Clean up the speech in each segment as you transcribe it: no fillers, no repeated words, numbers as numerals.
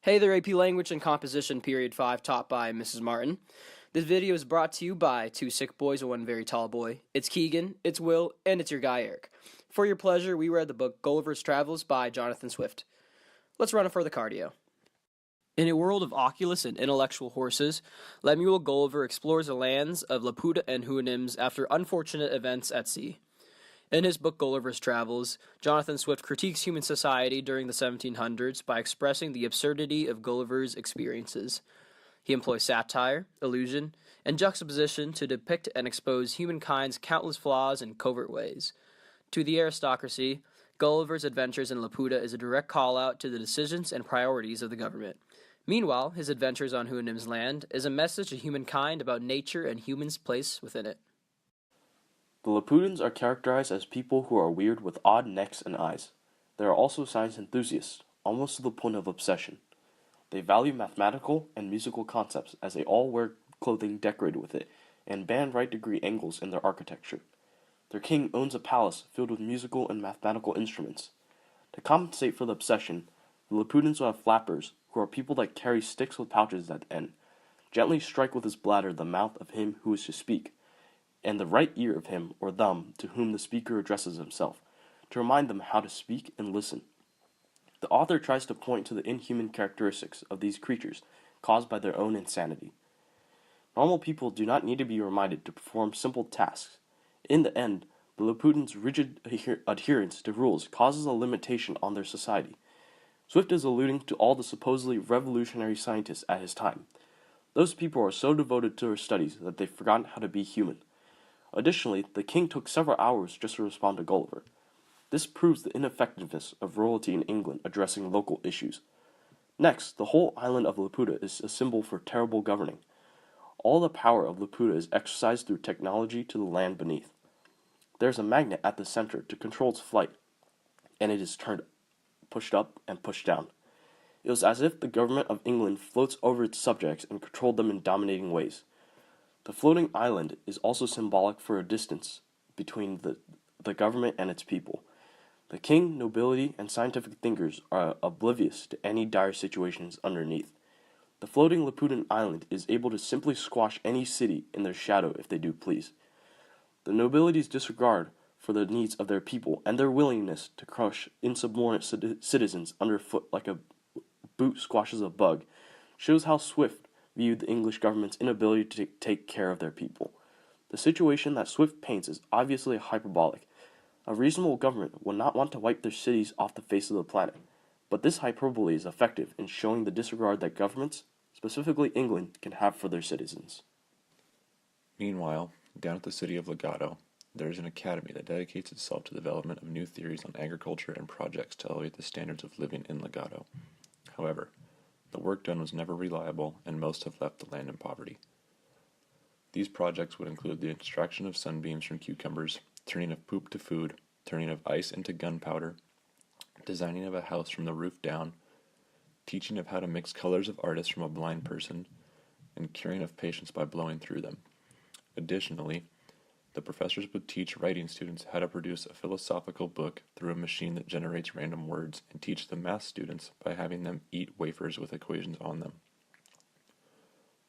Hey there, AP Language and Composition Period 5, taught by Mrs. Martin. This video is brought to you by two sick boys and one very tall boy. It's Keegan, it's Will, and it's your guy Eric. For your pleasure, we read the book Gulliver's Travels by Jonathan Swift. Let's run it for the cardio. In a world of oculus and intellectual horses, Lemuel Gulliver explores the lands of Laputa and Houyhnhnms after unfortunate events at sea. In his book Gulliver's Travels, Jonathan Swift critiques human society during the 1700s by expressing the absurdity of Gulliver's experiences. He employs satire, allusion, and juxtaposition to depict and expose humankind's countless flaws in covert ways. To the aristocracy, Gulliver's adventures in Laputa is a direct call-out to the decisions and priorities of the government. Meanwhile, his adventures on Houyhnhnm's land is a message to humankind about nature and humans' place within it. The Laputans are characterized as people who are weird with odd necks and eyes. They are also science enthusiasts, almost to the point of obsession. They value mathematical and musical concepts as they all wear clothing decorated with it and band right-degree angles in their architecture. Their king owns a palace filled with musical and mathematical instruments. To compensate for the obsession, the Laputans will have flappers, who are people that carry sticks with pouches at the end, gently strike with his bladder the mouth of him who is to speak, and the right ear of him or them to whom the speaker addresses himself, to remind them how to speak and listen. The author tries to point to the inhuman characteristics of these creatures caused by their own insanity. Normal people do not need to be reminded to perform simple tasks. In the end, the Laputans' rigid adherence to rules causes a limitation on their society. Swift is alluding to all the supposedly revolutionary scientists at his time. Those people are so devoted to their studies that they've forgotten how to be human. Additionally, the king took several hours just to respond to Gulliver. This proves the ineffectiveness of royalty in England addressing local issues. Next, the whole island of Laputa is a symbol for terrible governing. All the power of Laputa is exercised through technology to the land beneath. There is a magnet at the center to control its flight, and it is pushed up and pushed down. It was as if the government of England floats over its subjects and controlled them in dominating ways. The floating island is also symbolic for a distance between the government and its people. The king, nobility, and scientific thinkers are oblivious to any dire situations underneath. The floating Laputan island is able to simply squash any city in their shadow if they do please. The nobility's disregard for the needs of their people and their willingness to crush insubordinate citizens underfoot like a boot squashes a bug shows how Swift viewed the English government's inability to take care of their people. The situation that Swift paints is obviously hyperbolic. A reasonable government would not want to wipe their cities off the face of the planet, but this hyperbole is effective in showing the disregard that governments, specifically England, can have for their citizens. Meanwhile, down at the city of Legato, there is an academy that dedicates itself to the development of new theories on agriculture and projects to elevate the standards of living in Legato. However, the work done was never reliable, and most have left the land in poverty. These projects would include the extraction of sunbeams from cucumbers, turning of poop to food, turning of ice into gunpowder, designing of a house from the roof down, teaching of how to mix colors of artists from a blind person, and curing of patients by blowing through them. Additionally, the professors would teach writing students how to produce a philosophical book through a machine that generates random words, and teach the math students by having them eat wafers with equations on them.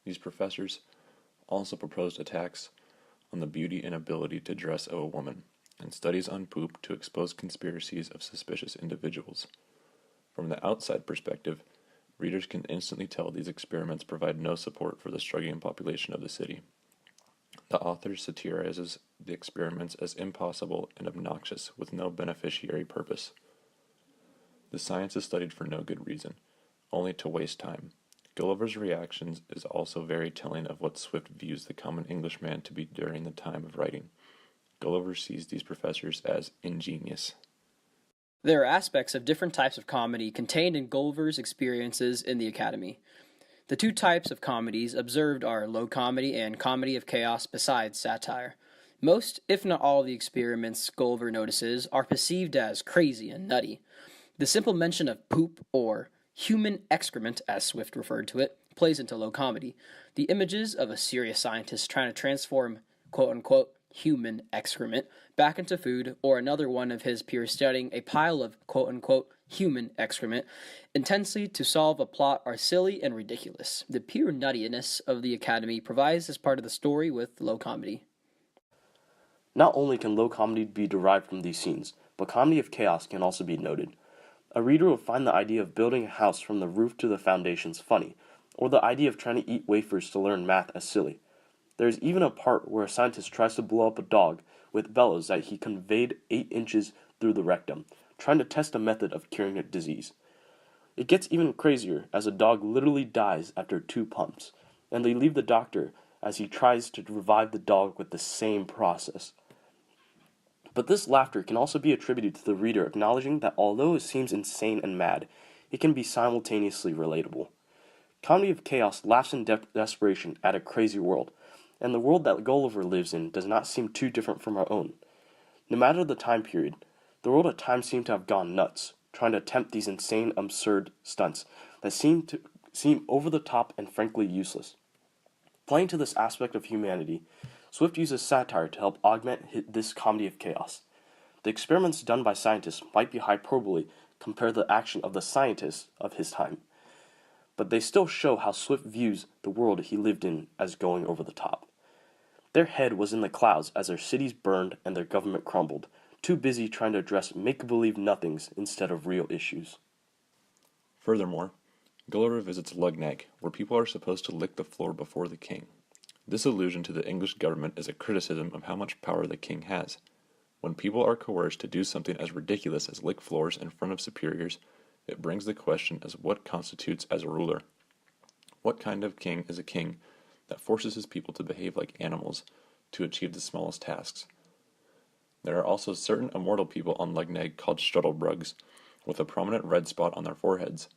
These professors also proposed attacks on the beauty and ability to dress of a woman, and studies on poop to expose conspiracies of suspicious individuals. From the outside perspective, readers can instantly tell these experiments provide no support for the struggling population of the city. The author satirizes the experiments as impossible and obnoxious with no beneficiary purpose. The science is studied for no good reason, only to waste time. Gulliver's reactions is also very telling of what Swift views the common Englishman to be during the time of writing. Gulliver sees these professors as ingenious. There are aspects of different types of comedy contained in Gulliver's experiences in the Academy. The two types of comedies observed are low comedy and comedy of chaos besides satire. Most, if not all, of the experiments Gulliver notices are perceived as crazy and nutty. The simple mention of poop, or human excrement, as Swift referred to it, plays into low comedy. The images of a serious scientist trying to transform quote-unquote human excrement back into food, or another one of his peers studying a pile of quote-unquote human excrement, intensely to solve a plot are silly and ridiculous. The pure nuttiness of the Academy provides this part of the story with low comedy. Not only can low comedy be derived from these scenes, but comedy of chaos can also be noted. A reader will find the idea of building a house from the roof to the foundations funny, or the idea of trying to eat wafers to learn math as silly. There is even a part where a scientist tries to blow up a dog with bellows that he conveyed 8 inches through the rectum, trying to test a method of curing a disease. It gets even crazier as a dog literally dies after 2 pumps, and they leave the doctor as he tries to revive the dog with the same process. But this laughter can also be attributed to the reader acknowledging that although it seems insane and mad, it can be simultaneously relatable. Comedy of chaos laughs in desperation at a crazy world, and the world that Gulliver lives in does not seem too different from our own. No matter the time period, the world at times seemed to have gone nuts, trying to attempt these insane, absurd stunts that seem over the top and frankly useless. Playing to this aspect of humanity, Swift uses satire to help augment this comedy of chaos. The experiments done by scientists might be hyperbole compared to the action of the scientists of his time, but they still show how Swift views the world he lived in as going over the top. Their head was in the clouds as their cities burned and their government crumbled, too busy trying to address make-believe nothings instead of real issues. Furthermore, Gulliver visits Lugnag, where people are supposed to lick the floor before the king. This allusion to the English government is a criticism of how much power the king has. When people are coerced to do something as ridiculous as lick floors in front of superiors, it brings the question as what constitutes as a ruler. What kind of king is a king that forces his people to behave like animals to achieve the smallest tasks? There are also certain immortal people on Lugnag called Struttlebugs, with a prominent red spot on their foreheads.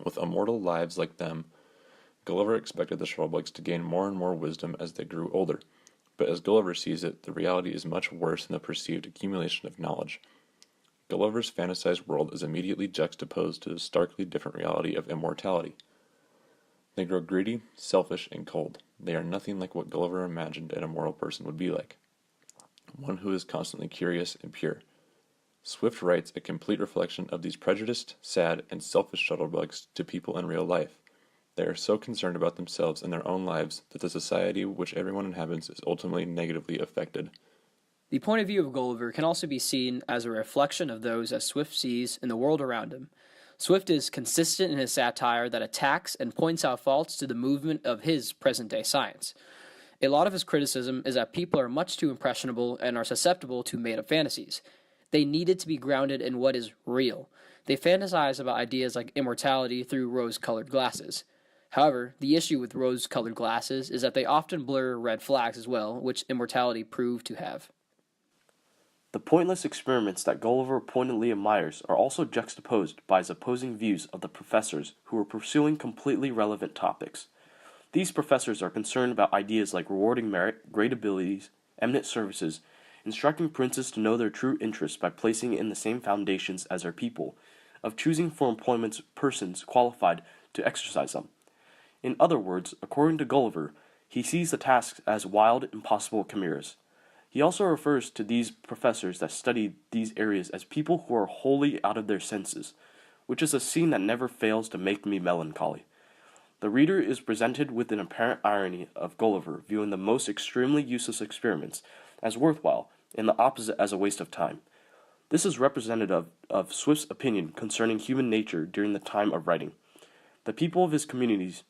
With immortal lives like them, Gulliver expected the Struttlebugs to gain more and more wisdom as they grew older, but as Gulliver sees it, the reality is much worse than the perceived accumulation of knowledge. Gulliver's fantasized world is immediately juxtaposed to the starkly different reality of immortality. They grow greedy, selfish, and cold. They are nothing like what Gulliver imagined an immortal person would be like, one who is constantly curious and pure. Swift writes a complete reflection of these prejudiced, sad, and selfish Struttlebugs to people in real life. They are so concerned about themselves and their own lives that the society which everyone inhabits is ultimately negatively affected. The point of view of Gulliver can also be seen as a reflection of those as Swift sees in the world around him. Swift is consistent in his satire that attacks and points out faults to the movement of his present-day science. A lot of his criticism is that people are much too impressionable and are susceptible to made-up fantasies. They needed to be grounded in what is real. They fantasize about ideas like immortality through rose-colored glasses. However, the issue with rose-colored glasses is that they often blur red flags as well, which immortality proved to have. The pointless experiments that Gulliver pointedly admires are also juxtaposed by his opposing views of the professors who are pursuing completely relevant topics. These professors are concerned about ideas like rewarding merit, great abilities, eminent services, instructing princes to know their true interests by placing in the same foundations as their people, of choosing for employments persons qualified to exercise them. In other words, according to Gulliver, he sees the tasks as wild, impossible chimeras. He also refers to these professors that study these areas as people who are wholly out of their senses, which is a scene that never fails to make me melancholy. The reader is presented with an apparent irony of Gulliver viewing the most extremely useless experiments as worthwhile and the opposite as a waste of time. This is representative of Swift's opinion concerning human nature during the time of writing. The people of his communities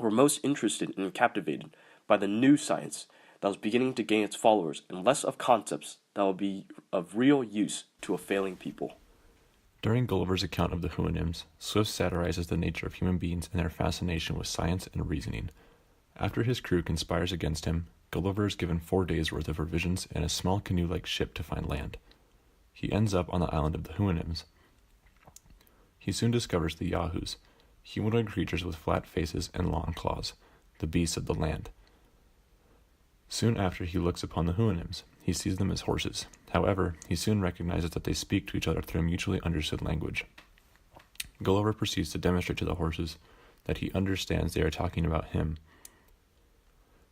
were most interested and captivated by the new science that was beginning to gain its followers and less of concepts that will be of real use to a failing people. During Gulliver's account of the Houyhnhnms, Swift satirizes the nature of human beings and their fascination with science and reasoning. After his crew conspires against him, Gulliver is given 4 days' worth of provisions and a small canoe-like ship to find land. He ends up on the island of the Houyhnhnms. He soon discovers the Yahoos, humanoid creatures with flat faces and long claws, the beasts of the land. Soon after he looks upon the Houyhnhnms, he sees them as horses. However, he soon recognizes that they speak to each other through a mutually understood language. Gulliver proceeds to demonstrate to the horses that he understands they are talking about him.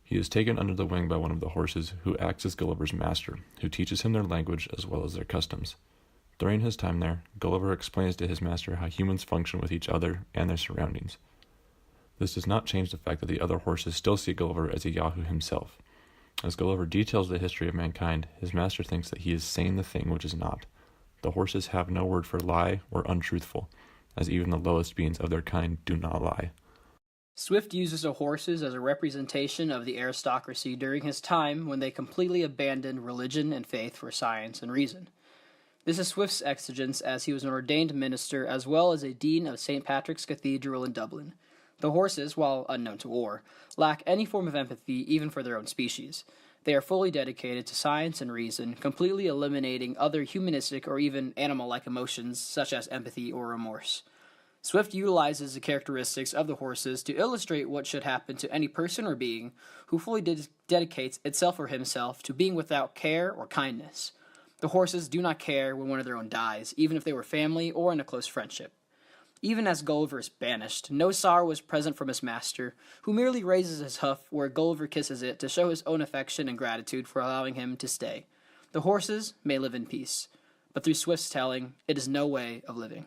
He is taken under the wing by one of the horses, who acts as Gulliver's master, who teaches him their language as well as their customs. During his time there, Gulliver explains to his master how humans function with each other and their surroundings. This does not change the fact that the other horses still see Gulliver as a Yahoo himself. As Gulliver details the history of mankind, his master thinks that he is saying the thing which is not. The horses have no word for lie or untruthful, as even the lowest beings of their kind do not lie. Swift uses the horses as a representation of the aristocracy during his time when they completely abandoned religion and faith for science and reason. This is Swift's exigence as he was an ordained minister as well as a dean of St. Patrick's Cathedral in Dublin. The horses, while unknown to Orr, lack any form of empathy even for their own species. They are fully dedicated to science and reason, completely eliminating other humanistic or even animal-like emotions such as empathy or remorse. Swift utilizes the characteristics of the horses to illustrate what should happen to any person or being who fully dedicates itself or himself to being without care or kindness. The horses do not care when one of their own dies, even if they were family or in a close friendship. Even as Gulliver is banished, no sorrow is present from his master, who merely raises his hoof where Gulliver kisses it to show his own affection and gratitude for allowing him to stay. The horses may live in peace, but through Swift's telling, it is no way of living.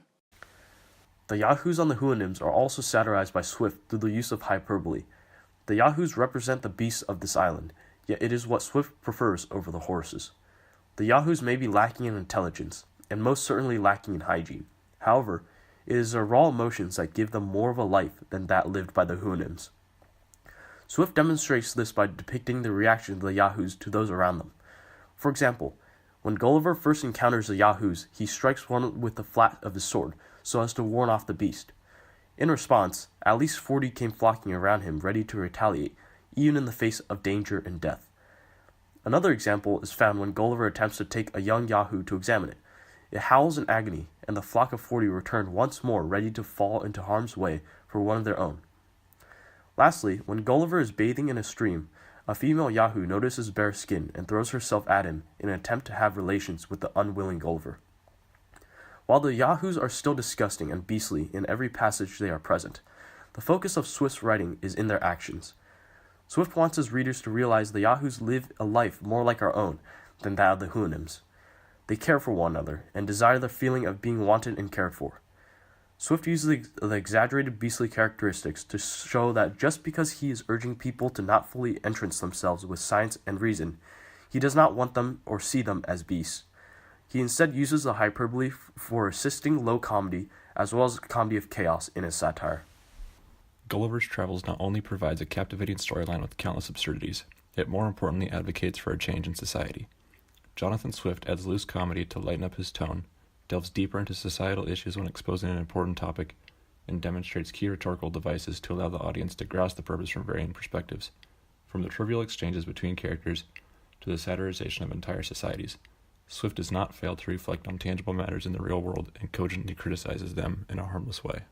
The Yahoos on the Houyhnhnms are also satirized by Swift through the use of hyperbole. The Yahoos represent the beasts of this island, yet it is what Swift prefers over the horses. The Yahoos may be lacking in intelligence, and most certainly lacking in hygiene. However, it is their raw emotions that give them more of a life than that lived by the Houyhnhnms. Swift demonstrates this by depicting the reaction of the Yahoos to those around them. For example, when Gulliver first encounters the Yahoos, he strikes one with the flat of his sword, so as to warn off the beast. In response, at least 40 came flocking around him, ready to retaliate, even in the face of danger and death. Another example is found when Gulliver attempts to take a young Yahoo to examine it. It howls in agony, and the flock of 40 return once more, ready to fall into harm's way for one of their own. Lastly, when Gulliver is bathing in a stream, a female Yahoo notices bare skin and throws herself at him in an attempt to have relations with the unwilling Gulliver. While the Yahoos are still disgusting and beastly in every passage they are present, the focus of Swift's writing is in their actions. Swift wants his readers to realize the Yahoos live a life more like our own than that of the Houyhnhnms. They care for one another and desire the feeling of being wanted and cared for. Swift uses the exaggerated beastly characteristics to show that just because he is urging people to not fully entrance themselves with science and reason, he does not want them or see them as beasts. He instead uses the hyperbole for assisting low comedy as well as comedy of chaos in his satire. Gulliver's Travels not only provides a captivating storyline with countless absurdities, it more importantly advocates for a change in society. Jonathan Swift adds loose comedy to lighten up his tone, delves deeper into societal issues when exposing an important topic, and demonstrates key rhetorical devices to allow the audience to grasp the purpose from varying perspectives, from the trivial exchanges between characters to the satirization of entire societies. Swift does not fail to reflect on tangible matters in the real world and cogently criticizes them in a harmless way.